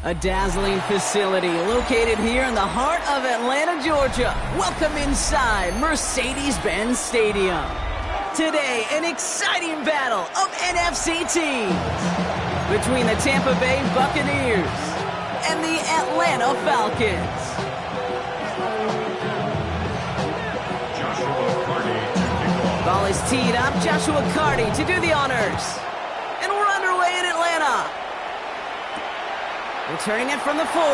A dazzling facility located here in the heart of Atlanta, Georgia. Welcome inside Mercedes-Benz Stadium. Today, an exciting battle of NFC teams between the Tampa Bay Buccaneers and the Atlanta Falcons. Ball is teed up. Joshua Carty to do the honors. And we're underway in Atlanta. Returning it from the 4. All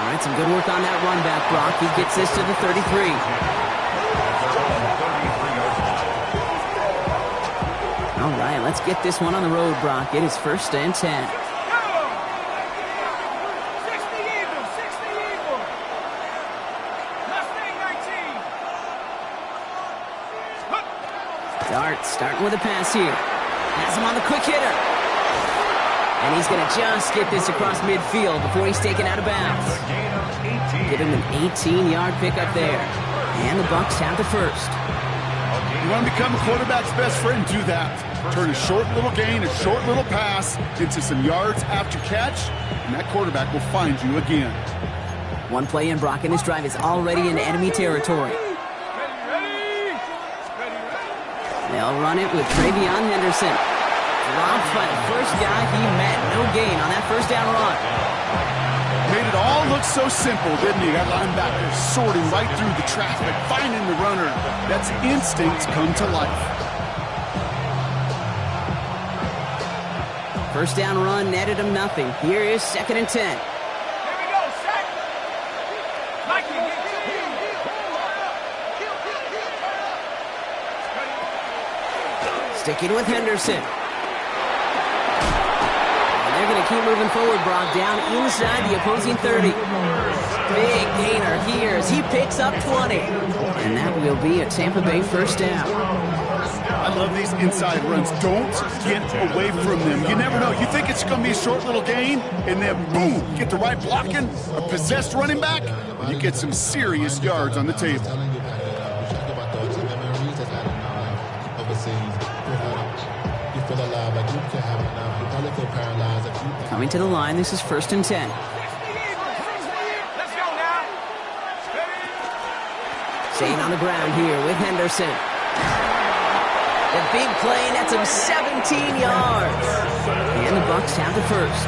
right, some good work on that run back, Brock. He gets this to the 33. All right, let's get this one on the road, Brock. It is 1st and 10. Dart starting with a pass here. Has him on the quick hitter. And he's going to just get this across midfield before he's taken out of bounds. Give him an 18-yard pickup there. And the Bucs have the first. You want to become a quarterback's best friend? Do that. Turn a short little gain, a short little pass into some yards after catch, and that quarterback will find you again. One play in, Brock, and this drive is already in enemy territory. They'll run it with Travion Henderson. Dropped by the first guy he met. No gain on that first down run. Made it all look so simple, didn't he? That linebacker sorting right through the traffic, finding the runner. That's instinct come to life. First down run netted him nothing. Here is 2nd and 10. Sticking with Henderson. And they're going to keep moving forward, Brock, down inside the opposing 30. Big gainer here as he picks up 20. And that will be a Tampa Bay first down. I love these inside runs. Don't get away from them. You never know. You think it's going to be a short little gain, and then boom, get the right blocking, a possessed running back, and you get some serious yards on the table. Coming to the line, this is 1st and 10. Staying on the ground here with Henderson. The big play, that's him 17 yards. And the Bucs have the first.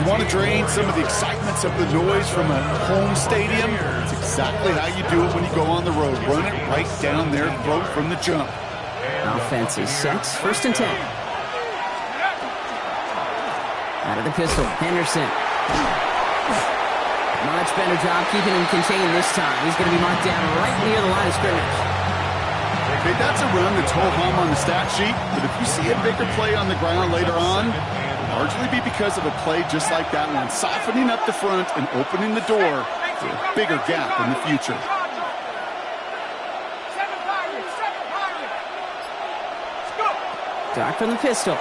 You want to drain some of the excitements of the noise from a home stadium? It's exactly how you do it when you go on the road. Run it right down their throat from the jump. Offense is set. 1st and 10. Out of the pistol, Henderson. Much better job keeping him contained this time. He's going to be marked down right near the line of scrimmage. Okay, that's a run that's ho-hum on the stat sheet, but if you see a bigger play on the ground later on, it'll largely be because of a play just like that one, softening up the front and opening the door for a bigger gap in the future. Dart from the pistol.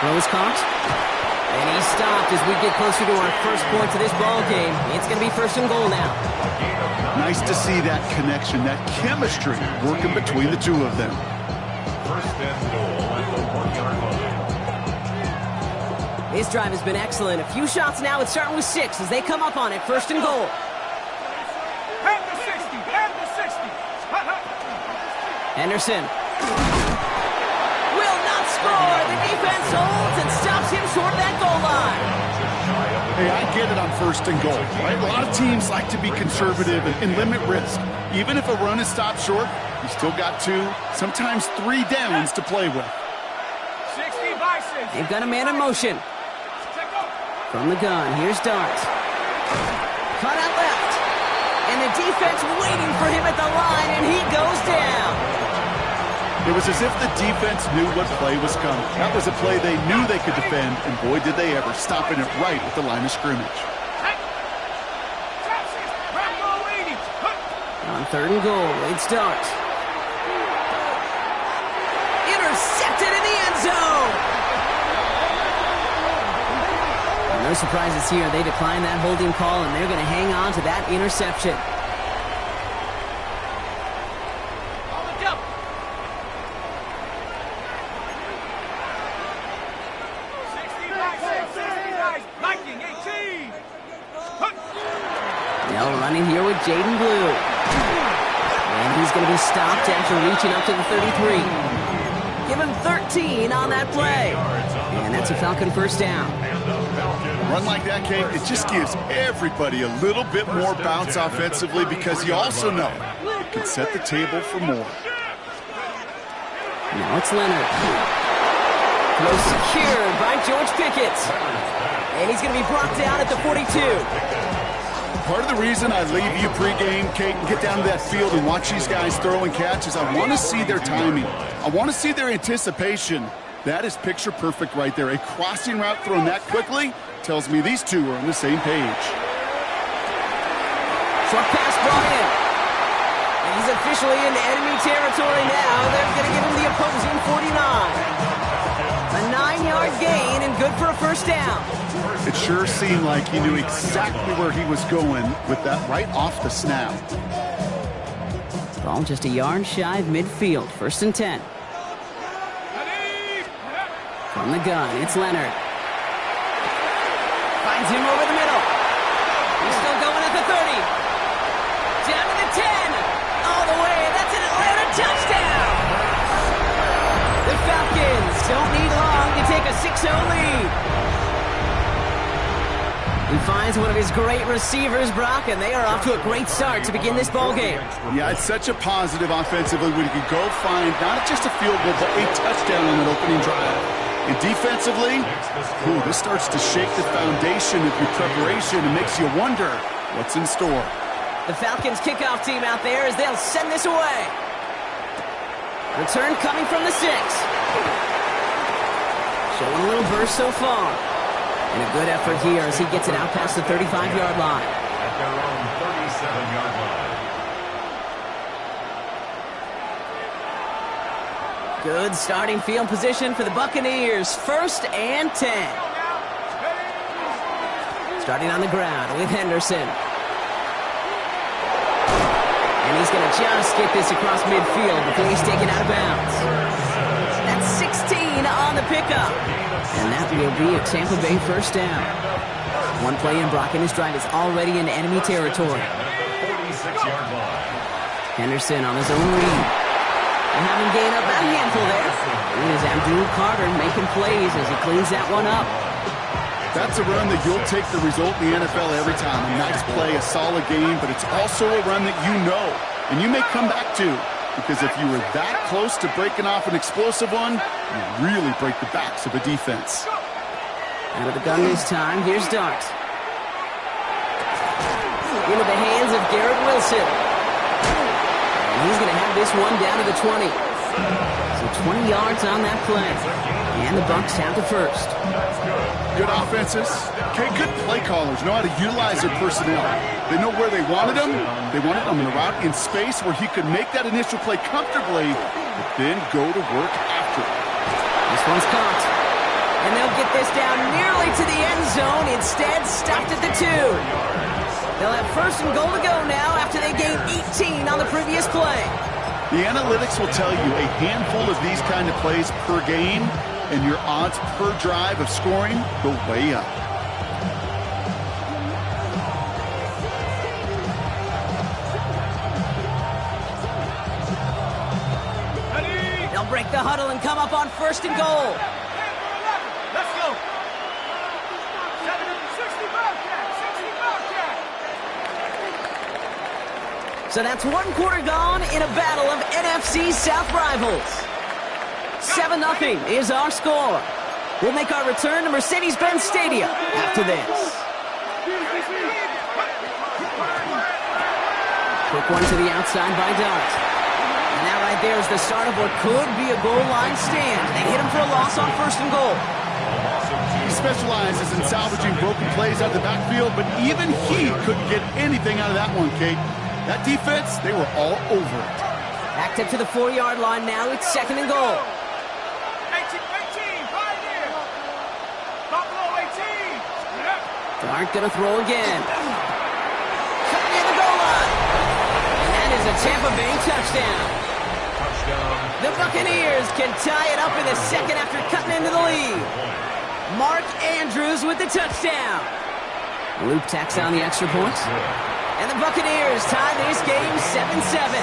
Throw is caught. And he's stopped as we get closer to our first point to this ball game. It's going to be 1st and goal now. Nice to see that connection, that chemistry working between the two of them. 1st and goal at the 1-yard line. This drive has been excellent. A few shots now. It's starting with 6 as they come up on it. 1st and goal. Henderson. Will not score. The defense holds and stops him short of that goal line. Hey, I get it on 1st and goal, right? A lot of teams like to be conservative and limit risk. Even if a run is stopped short, you still got 2, sometimes 3 downs to play with. They've got a man in motion. From the gun, here's Dart. Cut out left. And the defense waiting for him at the line, and he goes down. It was as if the defense knew what play was coming. That was a play they knew they could defend, and boy, did they ever, stopping it right at the line of scrimmage. On 3rd and goal, it's Dart. Intercepted in the end zone. No surprises here. They decline that holding call, and they're going to hang on to that interception. running here with Jaden Blue. And he's going to be stopped after reaching up to the 33. Give him 13 on that play. And that's a Falcon first down. A run like that, Kate, it just gives everybody a little bit more bounce offensively because you also know it can set the table for more. Now it's Leonard. Throw secured by George Pickett. And he's going to be brought down at the 42. Part of the reason I leave you pregame, Kate, and get down to that field and watch these guys throw and catch is I want to see their timing. I want to see their anticipation. That is picture perfect right there. A crossing route thrown that quickly tells me these two are on the same page. Short pass brought in. And he's officially into enemy territory now. They're going to give him the opposing 49. A 9-yard gain and good for a first down. It sure seemed like he knew exactly where he was going with that right off the snap. Ball just a yard shy of midfield. First and 10. From the gun, it's Leonard. Finds him over the middle. He's still going at the 30. Down to the 10. All the way. That's an Atlanta touchdown. The Falcons don't need long to take a 6-0 lead. He finds one of his great receivers, Brock, and they are off to a great start to begin this ball game. Yeah, it's such a positive offensively when you can go find not just a field goal, but a touchdown on that opening drive. And defensively, this starts to shake the foundation of your preparation and makes you wonder what's in store. The Falcons kickoff team out there as they'll send this away. Return coming from the 6. Showing a little burst so far. And a good effort here as he gets it out past the 35-yard line. At their own 37-yard line. Good starting field position for the Buccaneers. First and 10. Starting on the ground with Henderson. And he's going to just get this across midfield before he's taken out of bounds. That's 16 on the pickup. And that will be a Tampa Bay first down. One play in, Brock, and his drive is already in enemy territory. Henderson on his own read. And having gained up that handful there. It is Abdul Carter making plays as he cleans that one up. That's a run that you'll take the result in the NFL every time. A nice play, a solid game, but it's also a run that you know and you may come back to. Because if you were that close to breaking off an explosive one, you really break the backs of a defense. Out of the gun this time, here's Dart. Into the hands of Garrett Wilson. And he's going to have this one down to the 20. So 20 yards on that play. And the Bucs have the first. Good offenses. Okay, good play callers know how to utilize their personnel. They know where they wanted them. They wanted them in a route in space where he could make that initial play comfortably, but then go to work after it. This one's caught. And they'll get this down nearly to the end zone. Instead, stopped at the 2. They'll have first and goal to go now after they gained 18 on the previous play. The analytics will tell you a handful of these kind of plays per game, and your odds per drive of scoring go way up. They'll break the huddle and come up on first and goal. Let's go. 60 Bobcat. So that's one quarter gone in a battle of NFC South rivals. 7-0 is our score. We'll make our return to Mercedes-Benz Stadium after this. Quick one to the outside by Dart. And that right there is the start of what could be a goal line stand. They hit him for a loss on first and goal. He specializes in salvaging broken plays out of the backfield, but even he couldn't get anything out of that one, Kate. That defense, they were all over it. Backed up to the 4-yard line now. It's second and goal. 18, right here. Buffalo 18. Dart gonna throw again. Cut near the goal line. And that is a Tampa Bay touchdown. The Buccaneers can tie it up in the second after cutting into the lead. Mark Andrews with the touchdown. Luke tacks on the extra point. And the Buccaneers tie this game 7-7.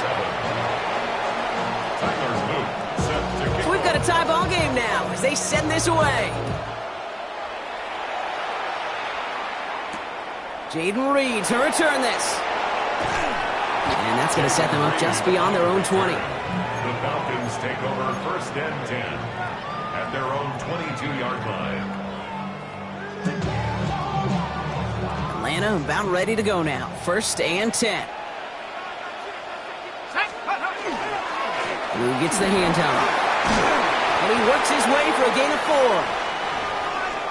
So we've got a tie ball game now as they send this away. Jaden Reed to return this. And that's going to set them up just beyond their own 20. The Falcons take over 1st and 10 at their own 22-yard line. Atlanta about ready to go now. 1st and 10. Blue gets the handoff. And he works his way for a gain of 4.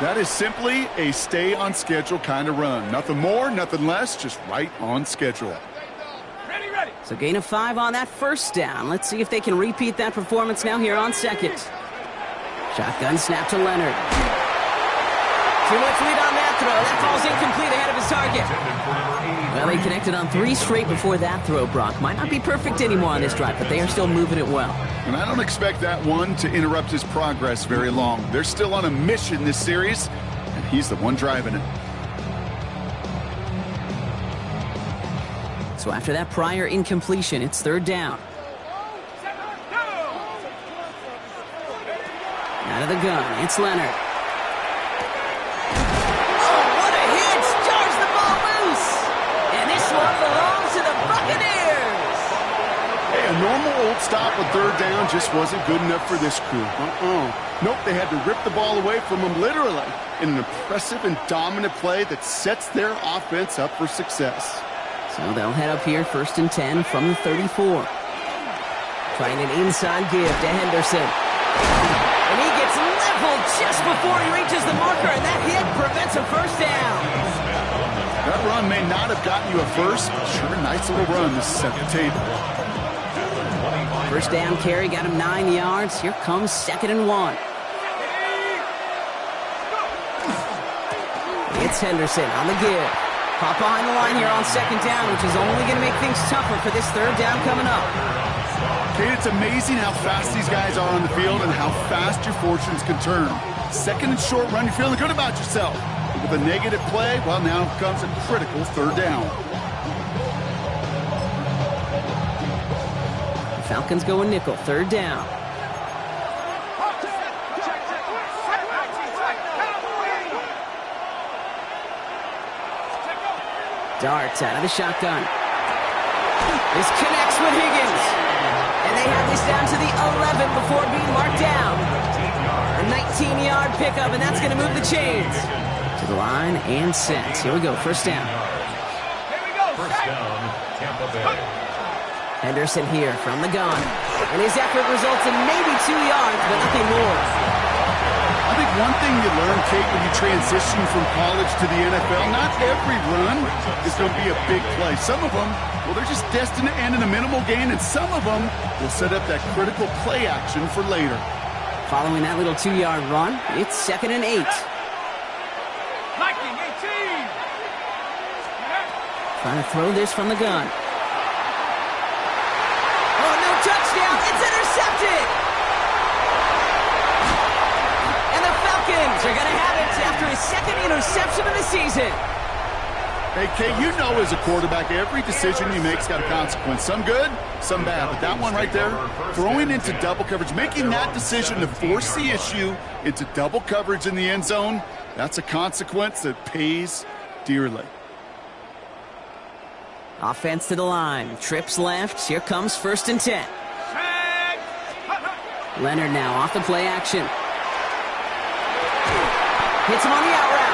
That is simply a stay-on-schedule kind of run. Nothing more, nothing less, just right on schedule. Ready. So gain of 5 on that 1st down. Let's see if they can repeat that performance now here on 2nd. Shotgun snap to Leonard. Too much lead on that throw. That falls incomplete ahead of his target. Well, they connected on 3 straight before that throw, Brock. Might not be perfect anymore on this drive, but they are still moving it well. And I don't expect that one to interrupt his progress very long. They're still on a mission this series, and he's the one driving it. So after that prior incompletion, it's 3rd down. Out of the gun, it's Leonard. Oh, what a hit! Jars the ball loose! And this one belongs to the Buccaneers! Hey, a normal old stop on 3rd down just wasn't good enough for this crew. Nope, they had to rip the ball away from them literally in an impressive and dominant play that sets their offense up for success. So they'll head up here 1st and 10 from the 34. Trying an inside give to Henderson. And he gets leveled just before he reaches the marker, and that hit prevents a 1st down. That run may not have gotten you a first, but sure, nice little run to set the table. 1st down carry got him 9 yards. Here comes 2nd and 1. It's Henderson on the give. Pop behind the line here on 2nd down, which is only going to make things tougher for this 3rd down coming up. Kate, it's amazing how fast these guys are on the field and how fast your fortunes can turn. 2nd and short run, you're feeling good about yourself. But with a negative play, well, now comes a critical 3rd down. The Falcons go a nickel, 3rd down. Darts out of the shotgun. This connects with Higgins. And they have this down to the 11 before being marked down. A 19-yard pickup, and that's going to move the chains. To the line and set. Here we go, 1st down. Here we go. 1st down, Tampa Bay. Henderson here from the gun. And his effort results in maybe 2 yards, but nothing more. I think one thing you learn, Kate, when you transition from college to the NFL, not every run is going to be a big play. Some of them, well, they're just destined to end in a minimal gain, and some of them will set up that critical play action for later. Following that little 2-yard run, it's 2nd and 8. Lightning 18. Trying to throw this from the gun. Oh, no touchdown. It's intercepted. And the Falcons are going to have it after his 2nd interception of the season. Hey, Kate, you know as a quarterback, every decision you make's got a consequence. Some good, some bad. But that one right there, throwing into double coverage, making that decision to force the issue into double coverage in the end zone, that's a consequence that pays dearly. Offense to the line. Trips left. Here comes 1st and 10. Leonard now off the play action. Hits him on the out route.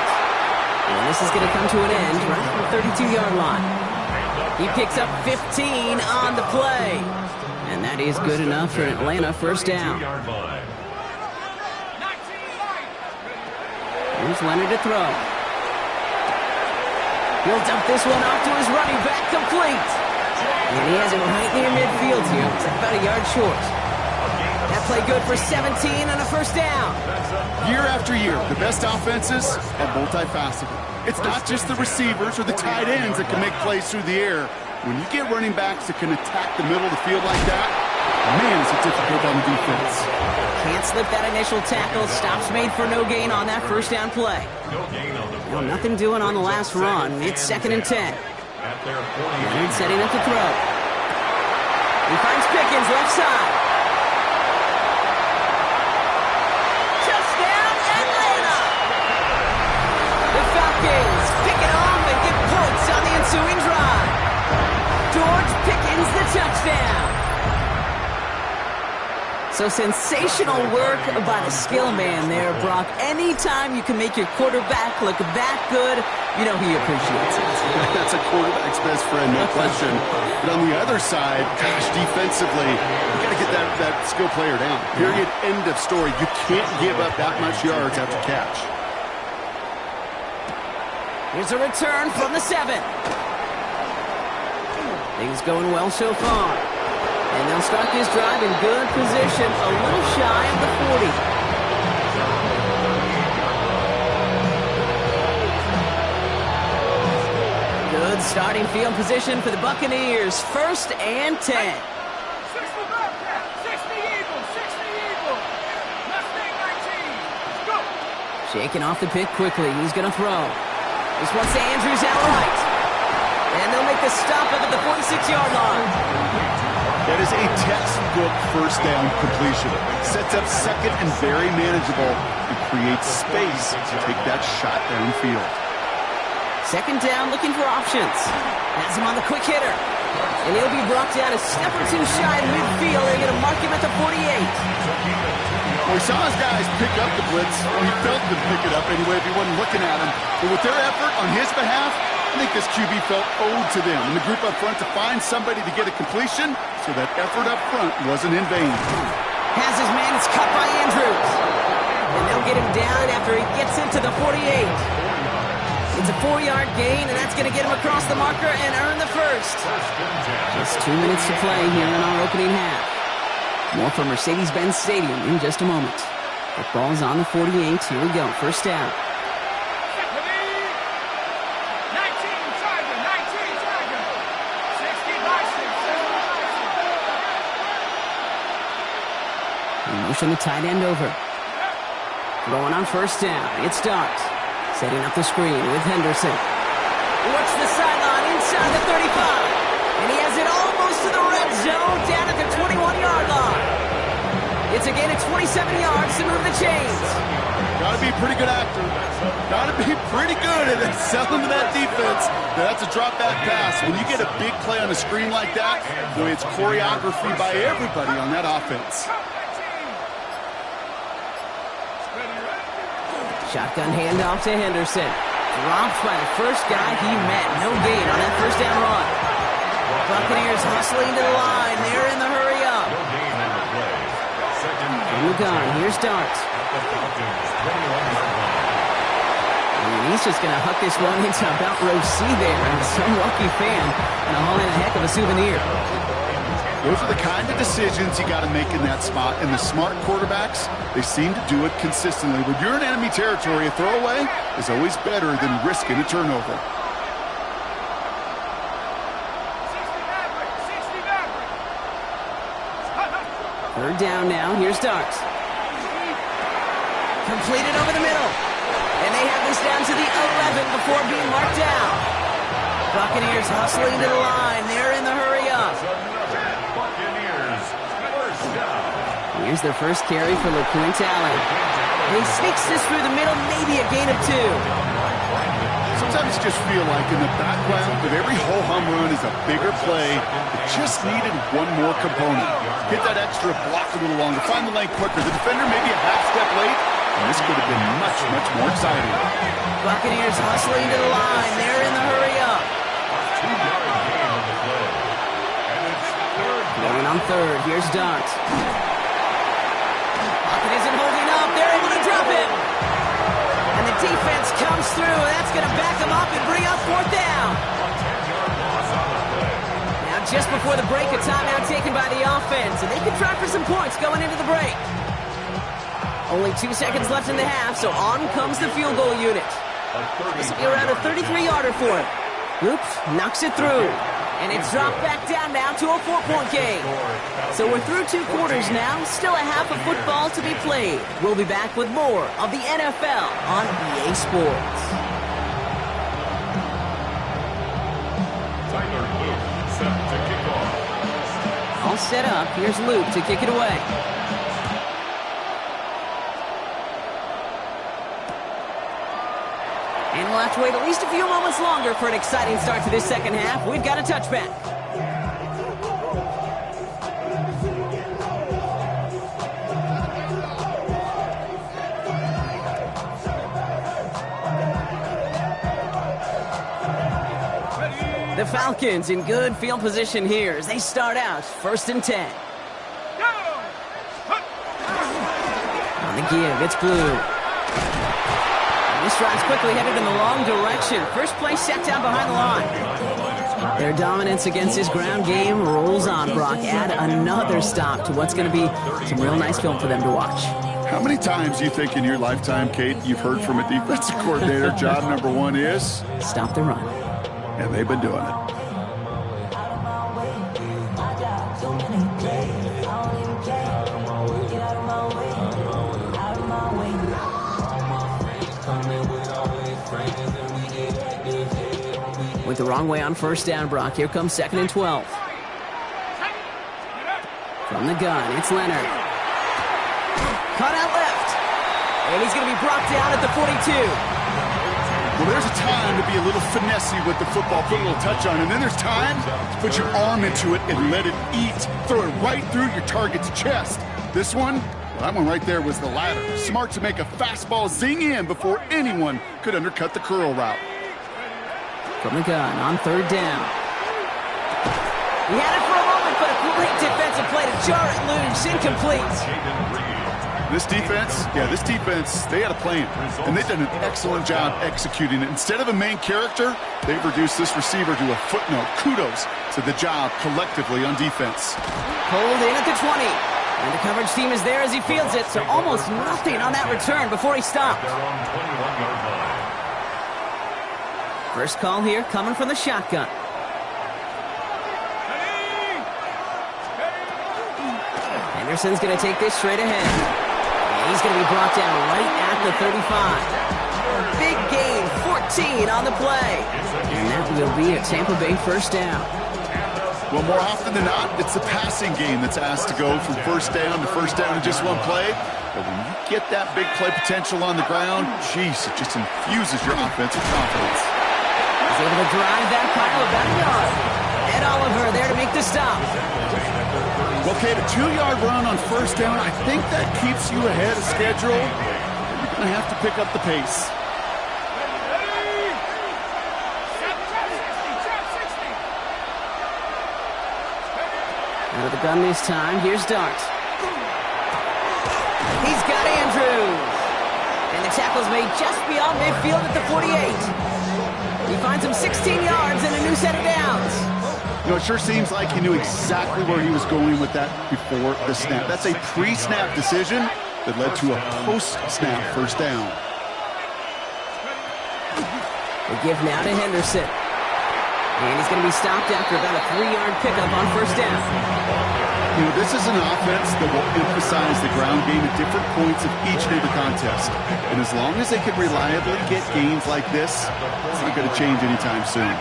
And this is going to come to an end right from the 32-yard line. He picks up 15 on the play. And that is good enough for an Atlanta 1st down. Here's Leonard to throw. He'll dump this one off to his running back, complete. And he has it right near midfield here. It's about a yard short. That play good for 17 and a 1st down. Year after year, the best offenses are multifaceted. It's not just the receivers or the tight ends that can make plays through the air. When you get running backs that can attack the middle of the field like that, man, is it difficult on the defense. Can't slip that initial tackle. Stops made for no gain on that 1st down play. Well, nothing doing on the last run. It's 2nd and 10. at their 40. And setting up the throw. He finds Pickens left side. Touchdown, Atlanta! The Falcons pick it off and get points on the ensuing drive. George Pickens, the touchdown. So sensational work by the skill man there, Brock. Anytime you can make your quarterback look that good, you know he appreciates it. That's a quarterback's best friend, no question. But on the other side, gosh, defensively, you got to get that skill player down. Period, end of story. You can't give up that much yards after catch. Here's a return from the 7. Things going well so far. And they'll start this drive in good position, a little shy of the 40. Good starting field position for the Buccaneers. 1st and 10. 60 Bobcat, 60 Eagles, 60 Eagles. Mustang 19. Let's go. Shaking off the pick quickly. He's going to throw. This one's to Andrews out right. And they'll make the stop up at the 46-yard line. That is a textbook first down completion. Sets up second and very manageable and creates space to take that shot downfield. 2nd down, looking for options. Has him on the quick hitter. And he'll be brought down a step or two shy of midfield. They're going to mark him at the 48. Well, we saw his guys pick up the blitz. Well, he felt them pick it up anyway if he wasn't looking at him. But with their effort on his behalf, I think this QB felt owed to them. And the group up front to find somebody to get a completion, so that effort up front wasn't in vain. Has his man, it's cut by Andrews. And they'll get him down after he gets into the 48. It's a 4-yard gain, and that's going to get him across the marker and earn the first. Just 2 minutes to play here in our opening half. More from Mercedes-Benz Stadium in just a moment. The ball's on the 48. Here we go. 1st down. 19 Tiger, 19 Tiger. 60 Bison, 60 Bison. We motion the tight end over. Going on 1st down. It's Dart. Setting up the screen with Henderson. Works the sideline inside the 35. And he has it almost to the red zone down at the 21-yard line. It's a gain of 27 yards to move the chains. Got to be a pretty good actor. Got to be pretty good at selling to that defense. That's a drop back pass. When you get a big play on a screen like that, boy, it's choreography by everybody on that offense. Shotgun handoff to Henderson. Dropped by the first guy he met. No gain on that 1st down run. Buccaneers hustling to the line. They're in the hurry up. From the gun, here's Dart. And he's just going to huck this one into about row C there. And some lucky fan and haul in a heck of a souvenir. Those are the kind of decisions you got to make in that spot. And the smart quarterbacks, they seem to do it consistently. When you're in enemy territory, a throwaway is always better than risking a turnover. 3rd down now. Here's Dart. Completed over the middle. And they have this down to the 11 before being marked down. Buccaneers hustling to the line. They're in the hurry up. Here's their first carry for LeQuint Allen. He sneaks this through the middle, maybe a gain of 2. Sometimes you just feel like in the background of every ho-hum run is a bigger play. It just needed one more component. Get that extra block a little longer. Find the lane quicker. The defender maybe a half step late, and this could have been much, much more exciting. Buccaneers hustling to the line. They're in the hurry up. Going on 3rd. Here's Dart. Isn't holding up. They're able to drop it. And the defense comes through. That's going to back them up and bring up 4th down. Now, just before the break, a timeout taken by the offense. And they can try for some points going into the break. Only 2 seconds left in the half, so on comes the field goal unit. This will be around a 33-yarder for him. Oops, knocks it through. And it's dropped back down now to a 4-point game. So we're through 2 quarters now. Still a half of football to be played. We'll be back with more of the NFL on EA Sports. all set up. Here's Luke to kick it away. And we'll have to wait at least a few moments longer for an exciting start to this second half. We've got a touchback. The Falcons in good field position here as they start out 1st and 10. On the give, it's Blue. This drive's quickly headed in the wrong direction. First play set down behind the line. Their dominance against his ground game rolls on, Brock. Add another stop to what's going to be some real nice film for them to watch. How many times do you think in your lifetime, Kate, you've heard from a defensive coordinator, job number one is? Stop the run. And they've been doing it. With the wrong way on 1st down, Brock. Here comes 2nd and 12. From the gun, it's Leonard. Caught out left. And he's going to be brought down at the 42. Well, there's a time to be a little finessey with the football, put a little touch on it. And then there's time to put your arm into it and let it eat. Throw it right through your target's chest. This one, well, that one right there was the latter. Smart to make a fastball zing in before anyone could undercut the curl route. From the gun on 3rd down. He had it for a moment, but a great defensive play to jar it loose. Incomplete. This defense, they had a plan, and they've done an excellent job executing it. Instead of a main character, they've reduced this receiver to a footnote. Kudos to the job collectively on defense. Pulled in at the 20. And the coverage team is there as he fields it, so almost nothing on that return before he stopped. First call here coming from the shotgun. Henderson's going to take this straight ahead. He's going to be brought down right at the 35. Big gain, 14 on the play. And that will be a Tampa Bay 1st down. Well, more often than not, it's the passing game that's asked to go from 1st down to 1st down in just one play. But when you get that big play potential on the ground, geez, it just infuses your offensive confidence. He's able to drive that pile about a yard. Ed Oliver there to make the stop. Well, Kate, a 2-yard run on 1st down, I think that keeps you ahead of schedule. You're going to have to pick up the pace. Out of the gun this time, here's Dart. He's got Andrews. And the tackle's made just beyond midfield at the 48. He finds him 16 yards and a new set of downs. You know, it sure seems like he knew exactly where he was going with that before the snap. That's a pre-snap decision that led to a post-snap 1st down. They give now to Henderson. And he's going to be stopped after about a 3-yard pickup on 1st down. You know, this is an offense that will emphasize the ground game at different points of each day of the contest. And as long as they can reliably get gains like this, it's not going to change anytime soon.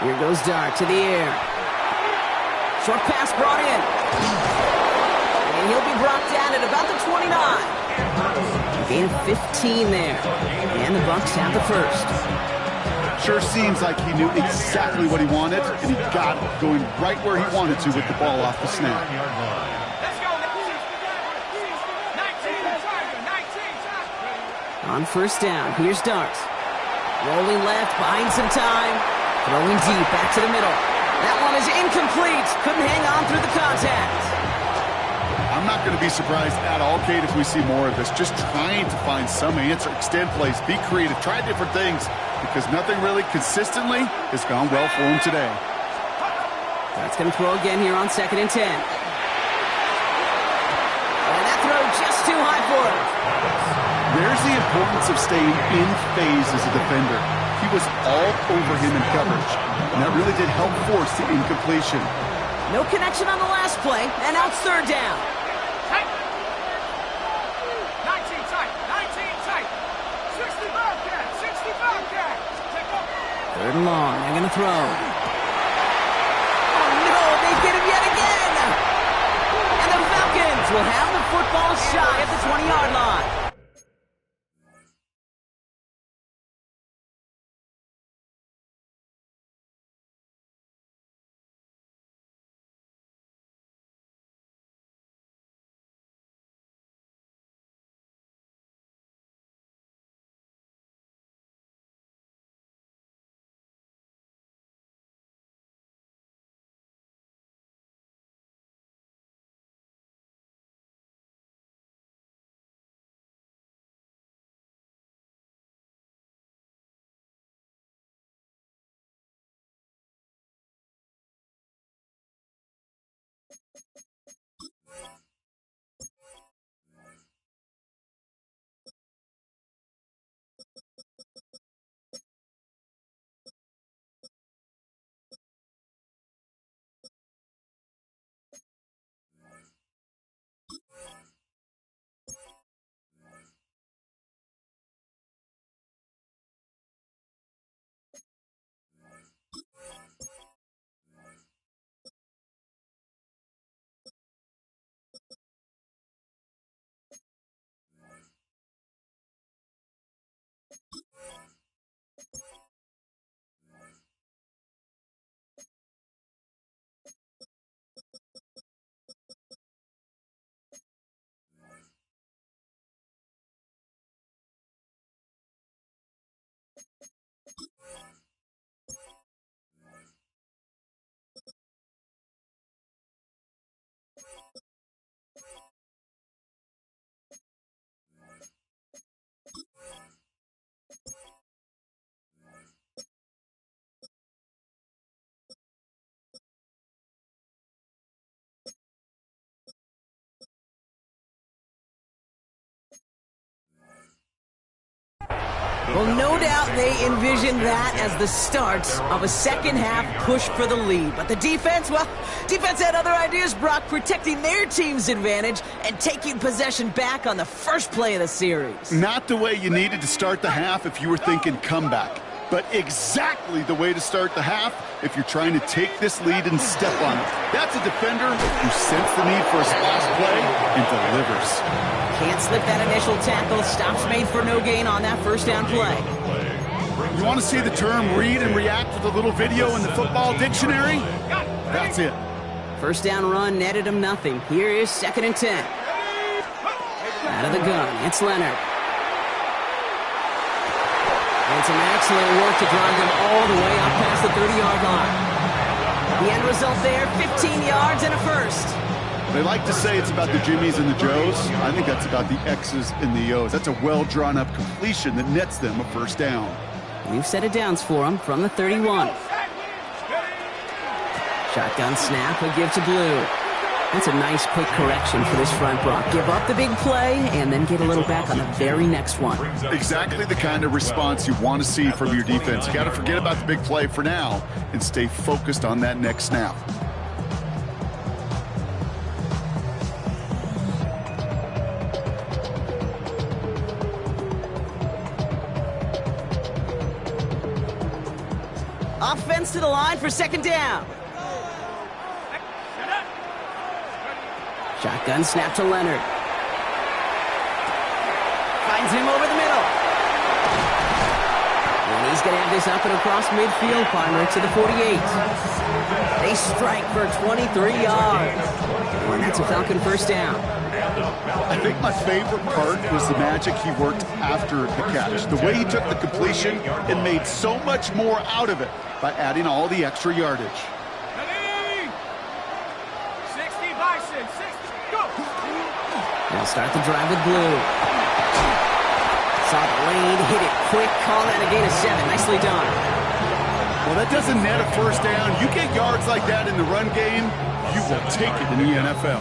Here goes Dart to the air. Short pass brought in. And he'll be brought down at about the 29. A gain of 15 there. And the Bucs have the 1st. Sure seems like he knew exactly what he wanted, and he got it going right where he wanted to with the ball off the snap. On 1st down, here's Dart. Rolling left, buying some time. Throwing deep, back to the middle. That one is incomplete. Couldn't hang on through the contact. I'm not going to be surprised at all, Kate, if we see more of this. Just trying to find some answer, extend plays, be creative, try different things, because nothing really consistently has gone well for him today. That's going to throw again here on 2nd and 10. And that throw just too high for him. There's the importance of staying in phase as a defender. He was all over him in coverage, and that really did help force the incompletion. No connection on the last play, and now it's 3rd down. 19 tight, 19 tight. 60 Bobcats, Third and long. They're going to throw. Oh, no, they get him yet again. And the Falcons will have the football shy at the 20-yard line. Well, no doubt they envisioned that as the start of a second-half push for the lead. But the defense, well, defense had other ideas, Brock, protecting their team's advantage and taking possession back on the first play of the series. Not the way you needed to start the half if you were thinking comeback, but exactly the way to start the half if you're trying to take this lead and step on it. That's a defender who sensed the need for a splash play and delivers. Can't slip that initial tackle. Stops made for no gain on that first down play. You want to see the term read and react with a little video in the football dictionary? That's it. First down run netted him nothing. Here is 2nd and 10. Out of the gun, it's Leonard. And some excellent work to drive them all the way up past the 30-yard line. The end result there, 15 yards and a first. They like to say it's about the Jimmies and the Joes. I think that's about the X's and the O's. That's a well-drawn-up completion that nets them a first down. We've set it downs for him from the 31. Shotgun snap, a give to Blue. That's a nice quick correction for this front, Brock. Give up the big play and then get a little back on the very next one. Exactly the kind of response you want to see from your defense. You got to forget about the big play for now and stay focused on that next snap. Offense to the line for 2nd down. Shotgun snap to Leonard. Finds him over the middle. And he's going to have this up and across midfield, Palmer, to the 48. They strike for 23 yards. And that's a Falcon first down. I think my favorite part was the magic he worked after the catch. The way he took the completion and made so much more out of it by adding all the extra yardage. 60 Bison, 60, go! They'll start the drive with Blue. Saw the lane, hit it quick, call that a gain of 7. Nicely done. Well, that doesn't net a first down. You get yards like that in the run game, you will take it in the NFL.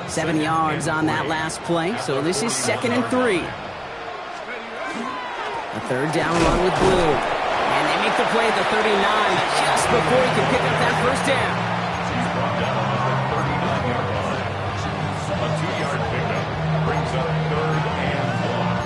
7 yards on that last play, so this is 2nd and 3. A third down run with Blue. And they make the play at the 39 just before he can pick up that first down. He's brought down for 39 yards. A 2-yard pickup brings up 3rd and 1.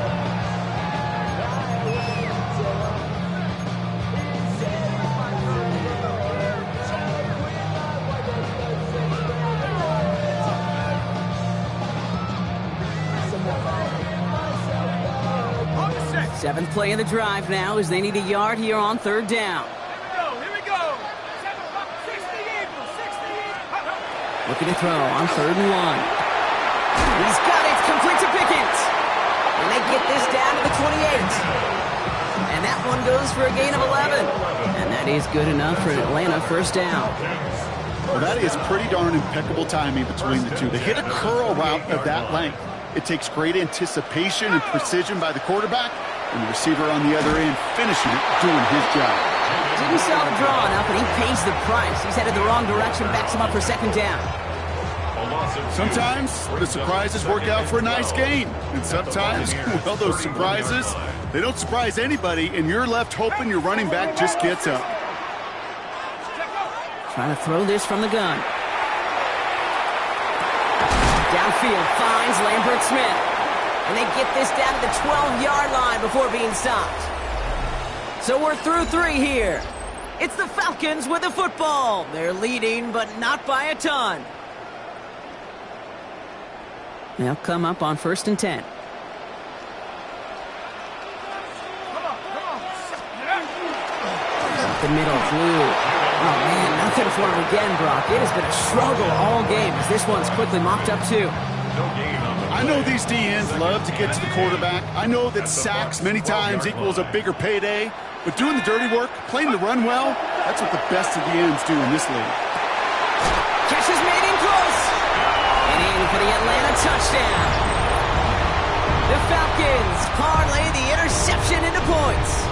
Seventh play of the drive now as they need a yard here on third down. Here we go. 60 Eagles, 60 Eagles. Looking to throw on third and 1. He's got it. Complete to Pickens. And they get this down to the 28. And that one goes for a gain of 11. And that is good enough for an Atlanta first down. Well, that is pretty darn impeccable timing between the two. To hit a curl route of that length, it takes great anticipation and precision by the quarterback, and the receiver on the other end finishing it, doing his job. Didn't sell the draw enough, and he pays the price. He's headed the wrong direction, backs him up for second down. Sometimes the surprises work out for a nice gain, and sometimes, well, those surprises, they don't surprise anybody, and you're left hoping your running back just gets up. Trying to throw this from the gun. Downfield finds Lambert Smith. And they get this down to the 12-yard line before being stopped. So we're through 3 here. It's the Falcons with the football. They're leading, but not by a ton. They'll come up on 1st and 10. Up the middle, Blue. Oh, man, nothing for him again, Brock. It has been a struggle all game as this one's quickly mopped up, too. I know these DNs love to get to the quarterback. I know that sacks many times equals a bigger payday. But doing the dirty work, playing the run well, that's what the best of the ends do in this league. Catch is made in close. And in for the Atlanta touchdown. The Falcons parlay the interception into points.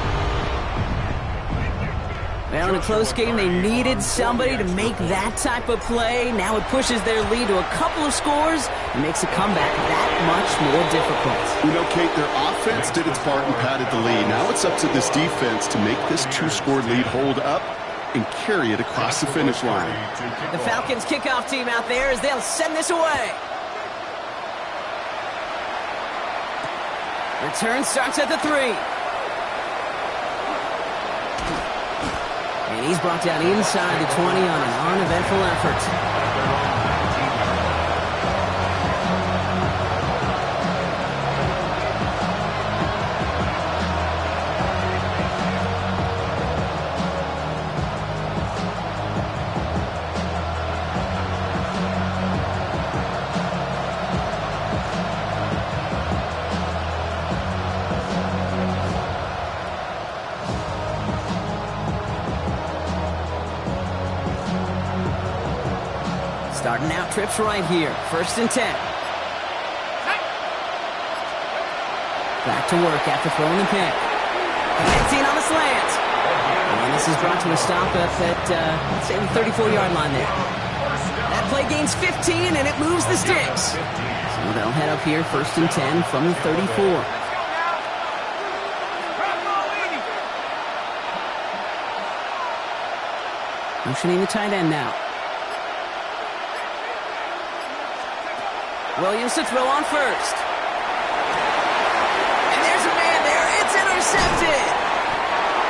Well, in a close game, they needed somebody to make that type of play. Now it pushes their lead to a couple of scores and makes a comeback that much more difficult. You know, Kate, their offense did its part and padded the lead. Now it's up to this defense to make this 2-score lead hold up and carry it across the finish line. The Falcons kickoff team out there as they'll send this away. Return starts at the 3. And he's brought down inside the 20 on an uneventful effort. Starting out trips right here. 1st and 10. Back to work after throwing the pick. Gets in on the slant. And this is brought to a stop up at, let's say, the 34-yard line there. That play gains 15, and it moves the sticks. So they'll head up here 1st and 10 from the 34. Motioning the tight end now. Williams to throw on 1st. And there's a man there. It's intercepted.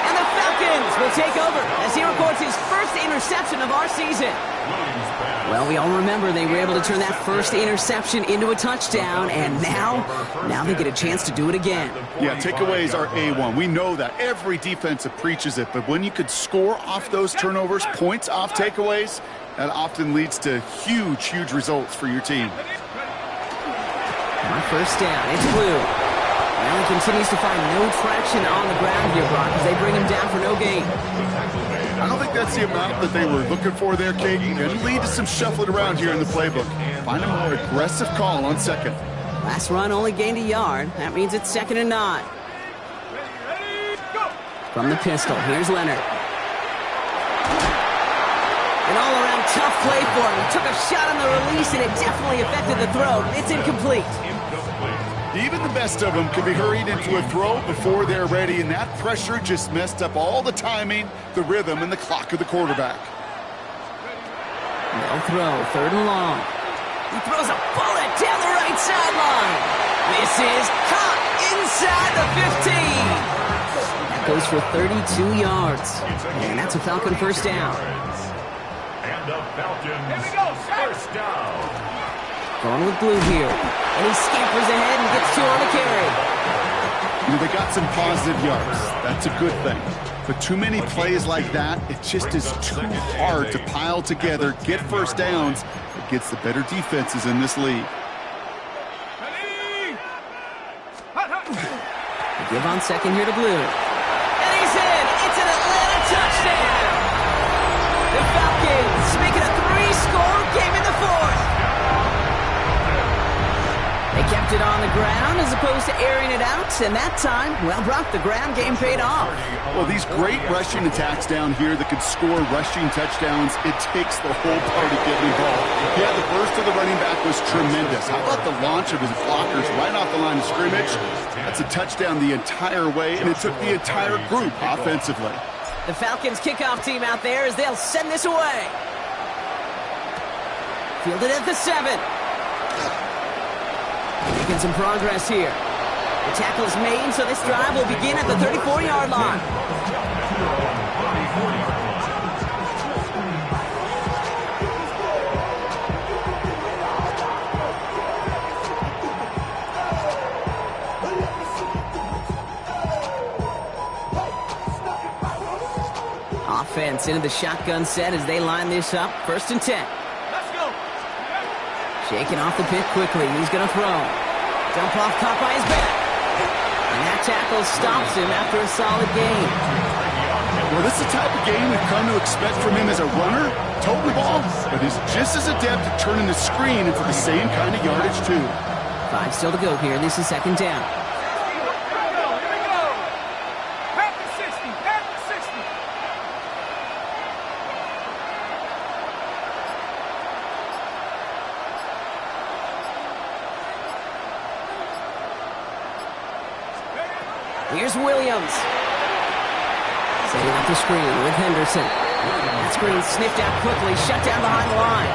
And the Falcons will take over as he records his first interception of our season. Well, we all remember they were able to turn that first interception into a touchdown, and now they get a chance to do it again. Yeah, takeaways are A1. We know that. Every defensive preaches it, but when you could score off those turnovers, points off takeaways, that often leads to huge results for your team. On 1st down, it's Blue. Well, he continues to find no traction on the ground here, Brock, as they bring him down for no gain. I don't think that's the amount that they were looking for there, Kate. Going to lead to some shuffling around here in the playbook. Find a more aggressive call on 2nd. Last run only gained a yard. That means it's 2nd and 9. From the pistol, here's Leonard. An all-around tough play for him. He took a shot on the release, and it definitely affected the throw. It's incomplete. Even the best of them can be hurried into a throw before they're ready, and that pressure just messed up all the timing, the rhythm, and the clock of the quarterback. No throw, 3rd and long. He throws a bullet down the right sideline. This is caught inside the 15. That goes for 32 yards, and that's a Falcon first down. And the Falcons first down. Going with Blue here. And he scampers ahead and gets 2 on the carry. You know, they got some positive yards. That's a good thing. But too many plays like that, it just is too hard to pile together, get first downs against the better defenses in this league. They give on second here to Blue. And he's in! It's an Atlanta touchdown! The Falcons make it a 3-score game in the fourth. They kept it on the ground as opposed to airing it out, and that time, well, Brock, the ground game paid off. Well, these great rushing attacks down here that could score rushing touchdowns, it takes the whole party getting involved. Yeah, the burst of the running back was tremendous. How about the launch of his blockers right off the line of scrimmage? That's a touchdown the entire way, and it took the entire group offensively. The Falcons kickoff team out there as they'll send this away. Fielded at the 7. Making some progress here. The tackle's made, so this drive will begin at the 34-yard line. Offense into the shotgun set as they line this up. 1st and 10. Let's go. Shaking off the pick quickly. He's going to throw. Dump off, caught by his back. And that tackle stops him after a solid gain. Well, this is the type of game we've come to expect from him as a runner, toting the ball, but he's just as adept at turning the screen into the same kind of yardage, too. 5 still to go here. This is 2nd down. Here we go. Back to 60. Back to 60. Here's Williams. Setting up the screen with Henderson. That screen sniffed out quickly, shut down behind the line.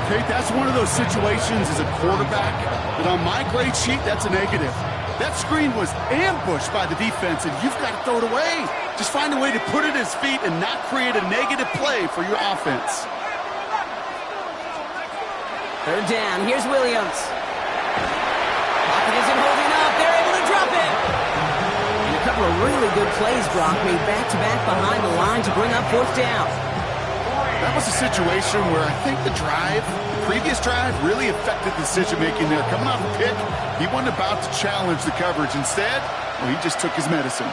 Okay, that's one of those situations as a quarterback that on my grade sheet, that's a negative. That screen was ambushed by the defense, and you've got to throw it away. Just find a way to put it at his feet and not create a negative play for your offense. 3rd down. Here's Williams. Pocket isn't holding up. They're able to drop it. And a couple of really good plays, Brock, made back-to-back behind the line to bring up 4th down. That was a situation where I think the previous drive really affected the decision-making there. Coming off the pick, he wasn't about to challenge the coverage. Instead, well, he just took his medicine.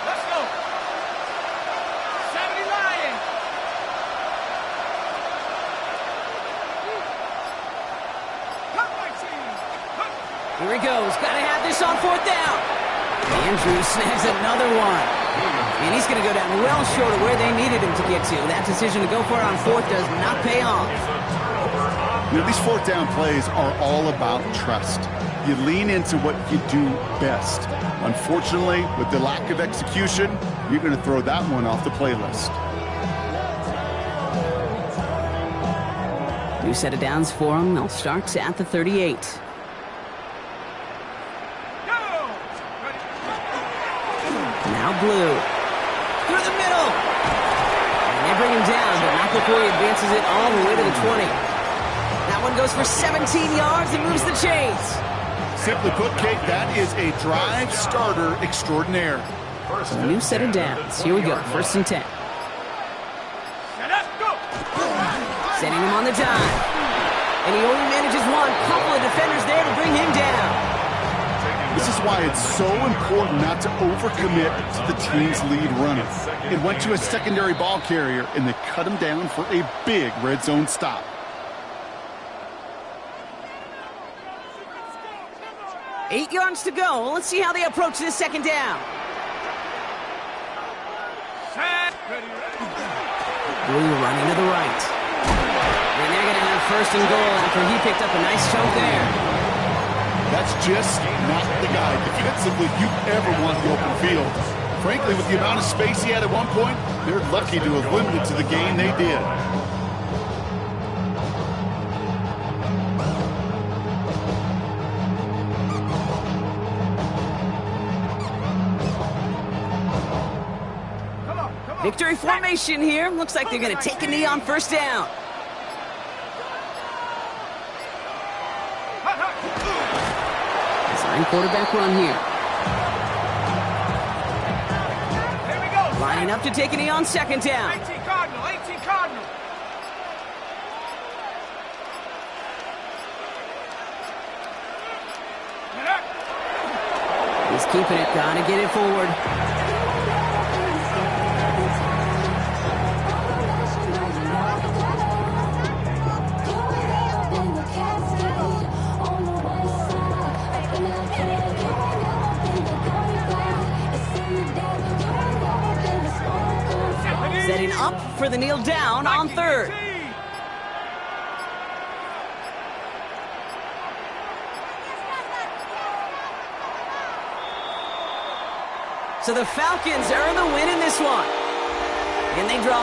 Let's go. 70 Lions. Cut my team. Cut. Here he goes. Got to have this on 4th down. Andrews snags another one. And he's going to go down well short of where they needed him to get to. That decision to go for it on 4th does not pay off. You know, these 4th down plays are all about trust. You lean into what you do best. Unfortunately, with the lack of execution, you're going to throw that one off the playlist. New set of downs for them. They'll start at the 38. Now Blue. Through the middle. And they bring him down, but not before he advances it all the way to the 20. That one goes for 17 yards and moves the chains. Simply put, Kate, that is a drive starter extraordinaire. So a new set of downs. Here we go. 1st and 10. Let's go. Sending him on the dive. And he only manages one. Couple of defenders there to bring him down. This is why it's so important not to overcommit to the team's lead runner. It went to a secondary ball carrier, and they cut him down for a big red zone stop. 8 yards to go. Let's see how they approach this 2nd down. Blue running to the right. And they're going to have 1st and goal after he picked up a nice chunk there. That's just not the guy defensively you ever want in the open field. Frankly, with the amount of space he had at one point, they're lucky to have limited to the game they did. Victory formation here. Looks like they're going to take a knee on 1st down. Design quarterback run here. Lining up to take a knee on second down. 18 Cardinal, 18 Cardinal. He's keeping it. Gotta get it forward. Setting up for the kneel down on third. So the Falcons earn the win in this one. And they draw